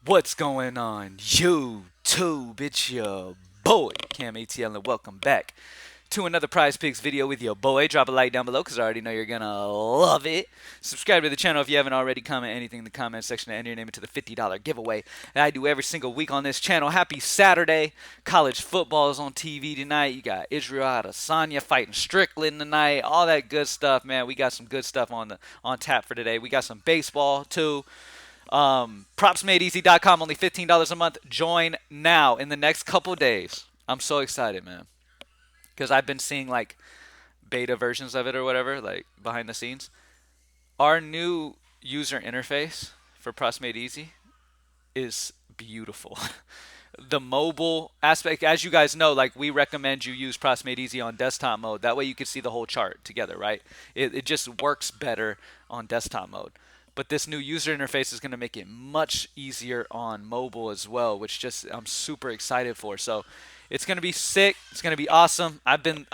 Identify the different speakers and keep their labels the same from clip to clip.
Speaker 1: What's going on, YouTube? It's your boy, Cam ATL, and welcome back to another Prize Picks video with your boy. Drop a like down below because I already know you're going to love it. Subscribe to the channel if you haven't already. Comment anything in the comment section and enter your name into the $50 giveaway that I do every single week on this channel. Happy Saturday. College football is on TV tonight. You got Israel Adesanya fighting Strickland tonight. All that good stuff, man. We got some good stuff on tap for today. We got some baseball, too. PropsMadeEasy.com, only $15 a month. Join now in the next couple days. I'm so excited, man, because I've been seeing like beta versions of it or whatever, like behind the scenes. Our new user interface for Props Made Easy is beautiful. The mobile aspect, as you guys know, like we recommend you use Props Made Easy on desktop mode. That way you can see the whole chart together, right? It just works better on desktop mode. But this new user interface is going to make it much easier on mobile as well, which just I'm super excited for. So it's going to be sick. It's going to be awesome. I've been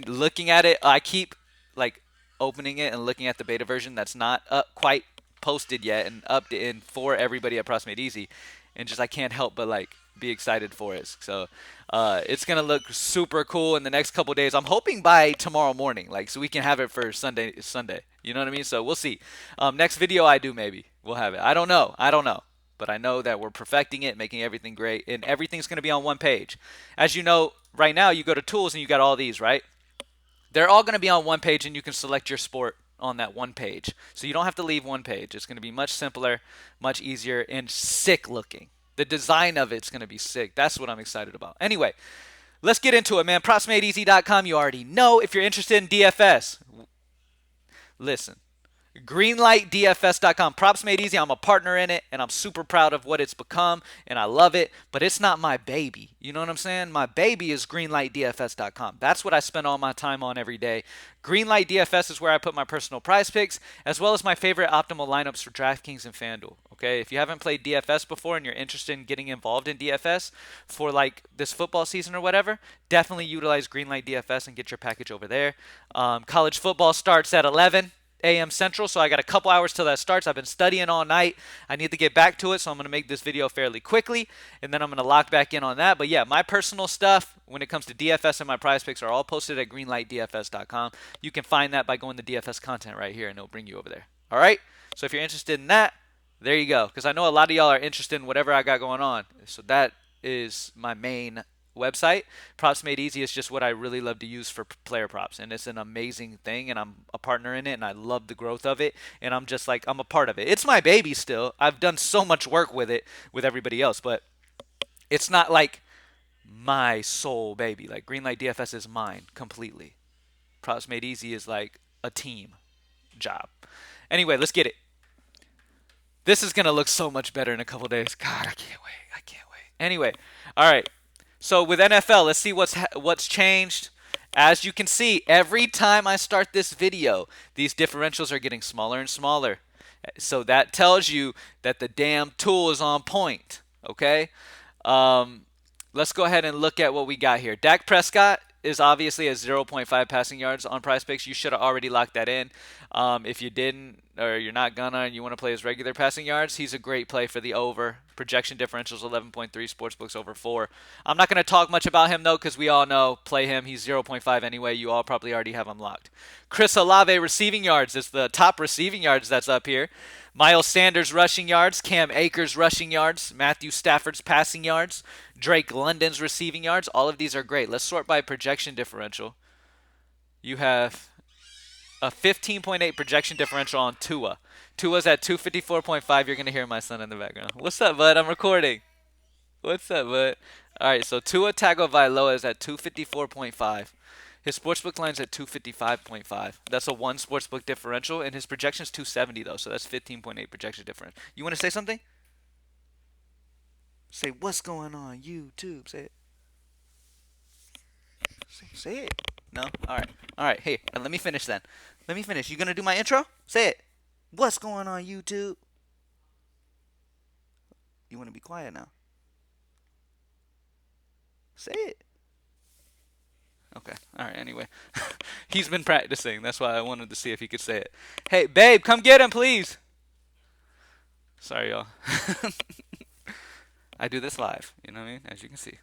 Speaker 1: looking at it. I keep like opening it and looking at the beta version that's not quite posted yet and up in for everybody at Props Made Easy, and just I can't help but like be excited for it. So it's gonna look super cool in the next couple days. I'm hoping by tomorrow morning, like so we can have it for Sunday. Sunday, you know what I mean? So we'll see. Next video I do, maybe we'll have it. I don't know. But I know that we're perfecting it, making everything great, and everything's gonna be on one page. As you know, right now you go to tools and you got all these, right? They're all gonna be on one page, and you can select your sport on that one page. So you don't have to leave one page. It's going to be much simpler, much easier, and sick looking. The design of it's going to be sick. That's what I'm excited about. Anyway, let's get into it, man. PropsMadeEasy.com, you already know. If you're interested in DFS, listen. GreenlightDFS.com. Props Made Easy. I'm a partner in it, and I'm super proud of what it's become, and I love it, but it's not my baby. You know what I'm saying? My baby is GreenlightDFS.com. That's what I spend all my time on every day. Greenlight DFS is where I put my personal prize picks, as well as my favorite optimal lineups for DraftKings and FanDuel. Okay, if you haven't played DFS before and you're interested in getting involved in DFS for like this football season or whatever, definitely utilize Greenlight DFS and get your package over there. College football starts at 11 a.m. Central, so I got a couple hours till that starts. I've been studying all night. I need to get back to it, so I'm going to make this video fairly quickly, and then I'm going to lock back in on that. But yeah, my personal stuff when it comes to DFS and my prize picks are all posted at greenlightdfs.com. You can find that by going to DFS content right here, and it'll bring you over there. All right? So if you're interested in that, there you go, because I know a lot of y'all are interested in whatever I got going on. So that is my main website. Props Made Easy is just what I really love to use for player props, and it's an amazing thing, and I'm a partner in it, and I love the growth of it, and I'm just like I'm a part of it. It's my baby still. I've done so much work with it with everybody else, but it's not like my sole baby. Like Greenlight DFS is mine completely. Props Made Easy is like a team job. Anyway, let's get it. This is gonna look so much better in a couple days. God, I can't wait. I can't wait. Anyway, all right. So with NFL, let's see what's changed. As you can see, every time I start this video, these differentials are getting smaller and smaller. So that tells you that the damn tool is on point. Okay. Let's go ahead and look at what we got here. Dak Prescott is obviously at 0.5 passing yards on Prize Picks. You should have already locked that in. If you didn't, or you're not gonna, and you want to play his regular passing yards, he's a great play for the over. Projection differential is 11.3. Sportsbooks over 4. I'm not going to talk much about him, though, because we all know, play him. He's 0.5 anyway. You all probably already have him locked. Chris Olave receiving yards. It's the top receiving yards that's up here. Miles Sanders rushing yards. Cam Akers rushing yards. Matthew Stafford's passing yards. Drake London's receiving yards. All of these are great. Let's sort by projection differential. You have a 15.8 projection differential on Tua. Tua's at 254.5. You're going to hear my son in the background. What's up, bud? I'm recording. What's up, bud? All right, so Tua Tagovailoa is at 254.5. His sportsbook line's at 255.5. That's a 1 sportsbook differential, and his projection's 270, though, so that's 15.8 projection difference. You want to say something? Say, what's going on, YouTube? Say it. Say it. No? All right. All right, hey, let me finish then. Let me finish. You going to do my intro? Say it. What's going on, YouTube? You want to be quiet now? Say it. Okay. All right. Anyway, he's been practicing. That's why I wanted to see if he could say it. Hey, babe, come get him, please. Sorry, y'all. I do this live. You know what I mean? As you can see.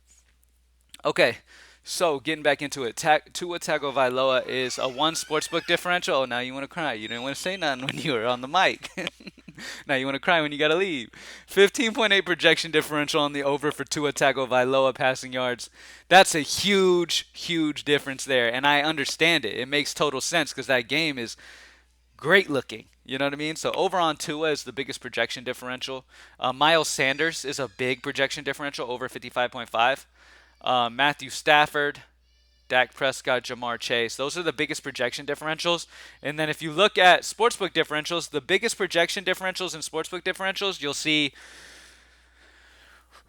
Speaker 1: Okay, so getting back into it, Tua Tagovailoa is a one sportsbook differential. Oh, now you want to cry. You didn't want to say nothing when you were on the mic. Now you want to cry when you got to leave. 15.8 projection differential on the over for Tua Tagovailoa passing yards. That's a huge, huge difference there, and I understand it. It makes total sense because that game is great looking. You know what I mean? So over on Tua is the biggest projection differential. Miles Sanders is a big projection differential, over 55.5. Matthew Stafford, Dak Prescott, Jamar Chase. Those are the biggest projection differentials. And then if you look at sportsbook differentials, the biggest projection differentials in sportsbook differentials you'll see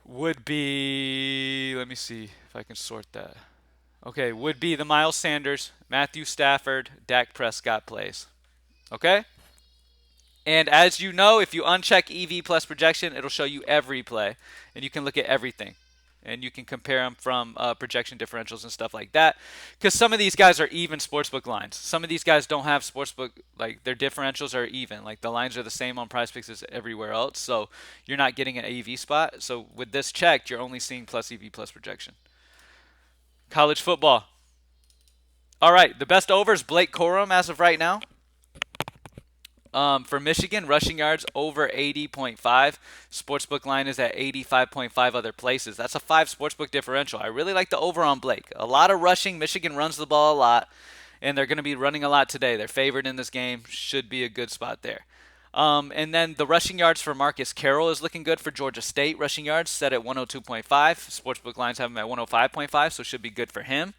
Speaker 1: would be, let me see if I can sort that. Okay, would be the Miles Sanders, Matthew Stafford, Dak Prescott plays. Okay? And as you know, if you uncheck EV plus projection, it'll show you every play. And you can look at everything. And you can compare them from projection differentials and stuff like that. Because some of these guys are even sportsbook lines. Some of these guys don't have sportsbook, like their differentials are even. Like the lines are the same on Prizepicks as everywhere else. So you're not getting an AV spot. So with this checked, you're only seeing plus EV plus projection. College football. All right, the best over is Blake Corum as of right now. For Michigan, rushing yards over 80.5. Sportsbook line is at 85.5 other places. That's a 5 sportsbook differential. I really like the over on Blake. A lot of rushing. Michigan runs the ball a lot, and they're going to be running a lot today. They're favored in this game. Should be a good spot there. And then the rushing yards for Marcus Carroll is looking good for Georgia State. Rushing yards set at 102.5. Sportsbook lines have him at 105.5, so should be good for him.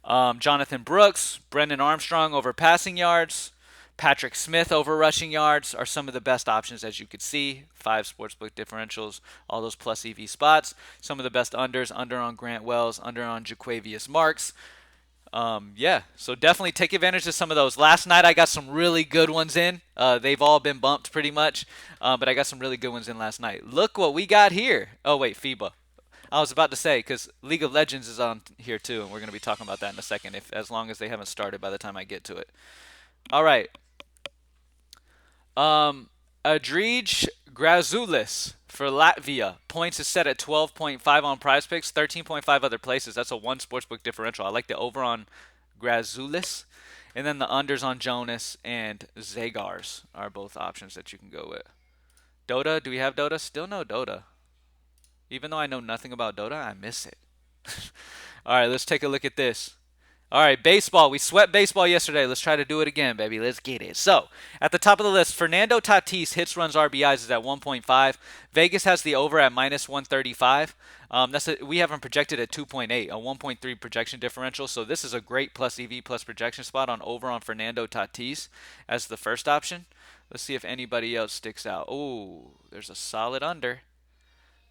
Speaker 1: Jonathan Brooks, Brendan Armstrong over passing yards. Patrick Smith over rushing yards are some of the best options, as you could see. 5 sportsbook differentials, all those plus EV spots. Some of the best unders, under on Grant Wells, under on Jaquavius Marks. Yeah, so definitely take advantage of some of those. Last night I got some really good ones in. They've all been bumped pretty much, but I got some really good ones in last night. Look what we got here. Oh, wait, Fiba. I was about to say, because League of Legends is on here too, and we're going to be talking about that in a second, as long as they haven't started by the time I get to it. All right. Adrij Grazulis for Latvia. Points is set at 12.5 on Prizepicks, 13.5 other places. That's a 1 sportsbook differential. I like the over on Grazulis. And then the unders on Jonas and Zagars are both options that you can go with. Dota, do we have Dota? Still no Dota. Even though I know nothing about Dota, I miss it. All right, let's take a look at this. All right, baseball. We swept baseball yesterday. Let's try to do it again, baby. Let's get it. So, at the top of the list, Fernando Tatis hits, runs, RBIs is at 1.5. Vegas has the over at minus 135. We have him projected at 2.8, a 1.3 projection differential. So this is a great plus EV plus projection spot on over on Fernando Tatis as the first option. Let's see if anybody else sticks out. Oh, there's a solid under.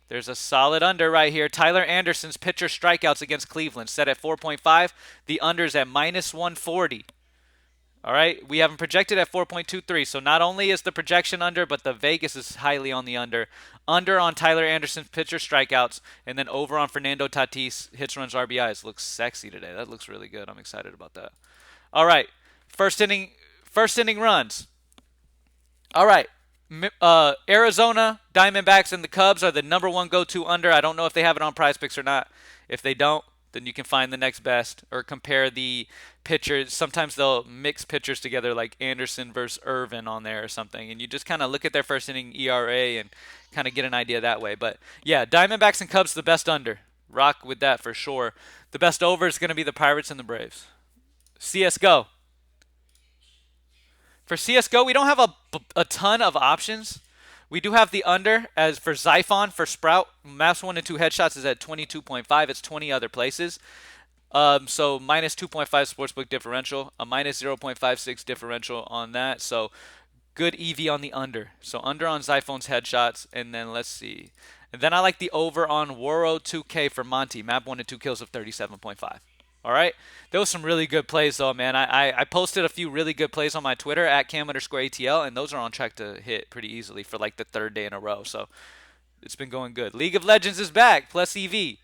Speaker 1: There's a solid under right here. Tyler Anderson's pitcher strikeouts against Cleveland set at 4.5. The under's at minus 140. All right, we have him projected at 4.23. So not only is the projection under, but the Vegas is highly on the under. Under on Tyler Anderson's pitcher strikeouts, and then over on Fernando Tatis hits, runs, RBIs. Looks sexy today. That looks really good. I'm excited about that. All right, first inning runs. All right. Arizona, Diamondbacks, and the Cubs are the number 1 go-to under. I don't know if they have it on Prizepicks or not. If they don't, then you can find the next best or compare the pitchers. Sometimes they'll mix pitchers together like Anderson versus Irvin on there or something, and you just kind of look at their first inning ERA and kind of get an idea that way. But yeah, Diamondbacks and Cubs, the best under. Rock with that for sure. The best over is going to be the Pirates and the Braves. CSGO. For CSGO, we don't have a ton of options. We do have the under as for Xiphon for Sprout. Maps 1 and 2 headshots is at 22.5. It's 20 other places. So minus 2.5 sportsbook differential, a minus 0.56 differential on that. So good EV on the under. So under on Xiphon's headshots, and then let's see. And then I like the over on Waro 2K for Monty. Map 1 and 2 kills of 37.5. All right. There was some really good plays, though, man. I posted a few really good plays on my Twitter at @cam_ATL, and those are on track to hit pretty easily for like the 3rd day in a row. So it's been going good. League of Legends is back, plus EV.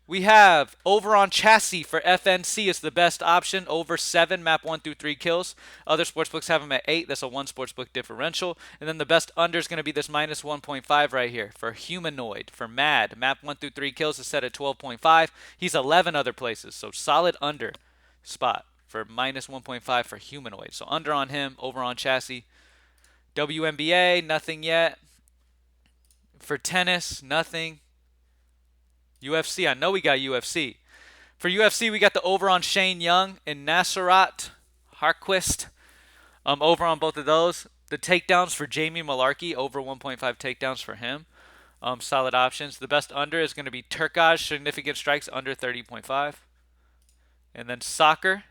Speaker 1: We have over on chassis for FNC is the best option. Over 7, map 1 through 3 kills. Other sportsbooks have them at 8. That's a 1 sportsbook differential. And then the best under is going to be this minus 1.5 right here for humanoid. For mad, map 1 through 3 kills is set at 12.5. He's 11 other places. So solid under spot for minus 1.5 for humanoid. So under on him, over on chassis. WNBA, nothing yet. For tennis, nothing. UFC, I know we got UFC. For UFC, we got the over on Shane Young and Nasserat Harquist. Over on both of those. The takedowns for Jamie Malarkey, over 1.5 takedowns for him. Solid options. The best under is going to be Turkaj, significant strikes under 30.5. And then soccer,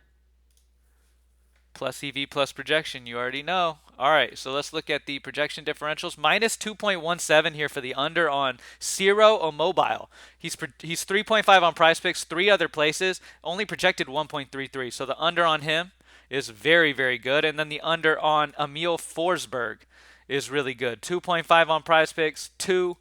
Speaker 1: plus EV plus projection, you already know. All right, so let's look at the projection differentials. Minus 2.17 here for the under on Ciro Mobile. He's 3.5 on Prizepicks, 3 other places, only projected 1.33. So the under on him is very, very good. And then the under on Emil Forsberg is really good. 2.5 on Prizepicks, 2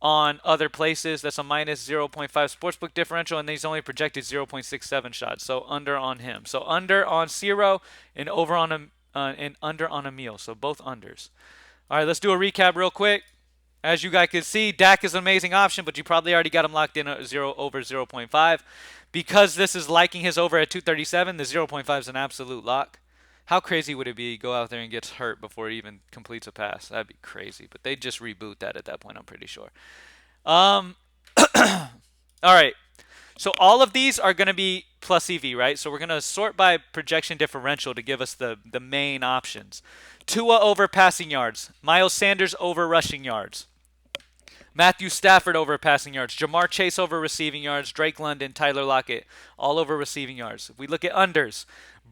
Speaker 1: on other places. That's a minus 0.5 sportsbook differential, and he's only projected 0.67 shots. So under on him. So under on Ciro and over on and under on Emil. So both unders. All right, let's do a recap real quick. As you guys can see, Dak is an amazing option, but you probably already got him locked in at over 0.5. Because this is liking his over at 237, the 0.5 is an absolute lock. How crazy would it be to go out there and gets hurt before he even completes a pass? That'd be crazy. But they just reboot that at that point, I'm pretty sure. All right. So all of these are going to be plus EV, right? So we're going to sort by projection differential to give us the main options. Tua over passing yards. Miles Sanders over rushing yards. Matthew Stafford over passing yards. Jamar Chase over receiving yards. Drake London, Tyler Lockett, all over receiving yards. If we look at unders,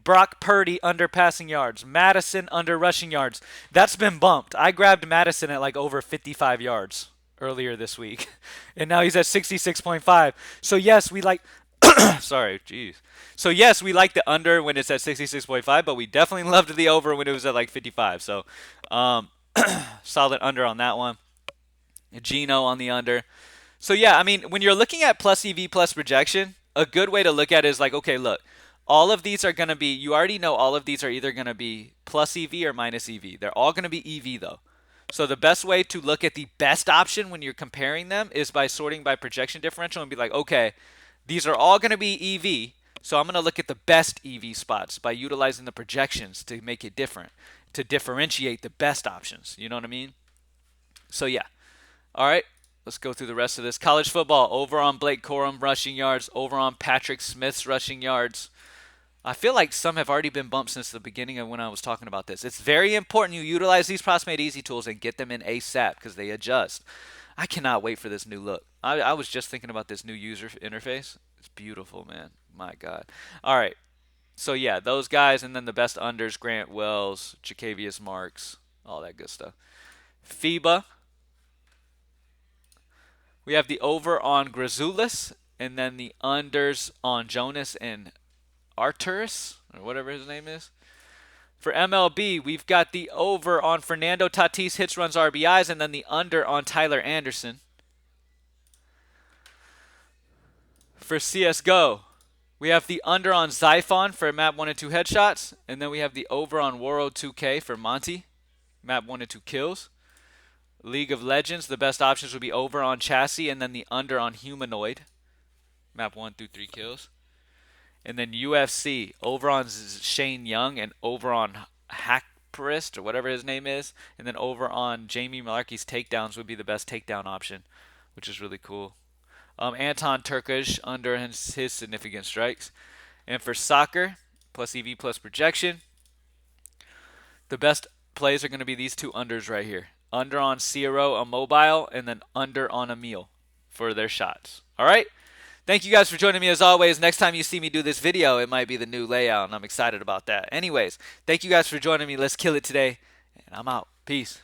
Speaker 1: Brock Purdy under passing yards. Madison under rushing yards. That's been bumped. I grabbed Madison at like over 55 yards earlier this week. And now he's at 66.5. So yes, we like sorry, jeez. So yes, we like the under when it's at 66.5, but we definitely loved the over when it was at like 55. So solid under on that one. Geno on the under. So yeah, I mean, when you're looking at plus EV plus projection, a good way to look at it is like, okay, look, all of these are going to be, you already know all of these are either going to be plus EV or minus EV. They're all going to be EV though. So the best way to look at the best option when you're comparing them is by sorting by projection differential and be like, okay, these are all going to be EV. So I'm going to look at the best EV spots by utilizing the projections to make it different, to differentiate the best options. You know what I mean? So yeah. All right, let's go through the rest of this. College football, over on Blake Corum rushing yards, over on Patrick Smith's rushing yards. I feel like some have already been bumped since the beginning of when I was talking about this. It's very important you utilize these Props Made Easy tools and get them in ASAP because they adjust. I cannot wait for this new look. I was just thinking about this new user interface. It's beautiful, man. My God. All right, so yeah, those guys, and then the best unders, Grant Wells, Jacavius Marks, all that good stuff. Fiba. We have the over on Grazoulis, and then the unders on Jonas and Arturus, or whatever his name is. For MLB, we've got the over on Fernando Tatis hits, runs, RBIs, and then the under on Tyler Anderson. For CSGO, we have the under on Xiphon for map 1 and 2 headshots, and then we have the over on World 2K for Monty, map 1 and 2 kills. League of Legends, the best options would be over on Chassis and then the under on Humanoid, map 1 through 3 kills. And then UFC, over on Shane Young and over on Hackprist or whatever his name is. And then over on Jamie Malarkey's takedowns would be the best takedown option, which is really cool. Anton Turkish under his significant strikes. And for soccer, plus EV plus projection, the best plays are going to be these two unders right here. Under on Ciro, a mobile, and then under on Emil for their shots. All right? Thank you guys for joining me as always. Next time you see me do this video, it might be the new layout, and I'm excited about that. Anyways, thank you guys for joining me. Let's kill it today, and I'm out. Peace.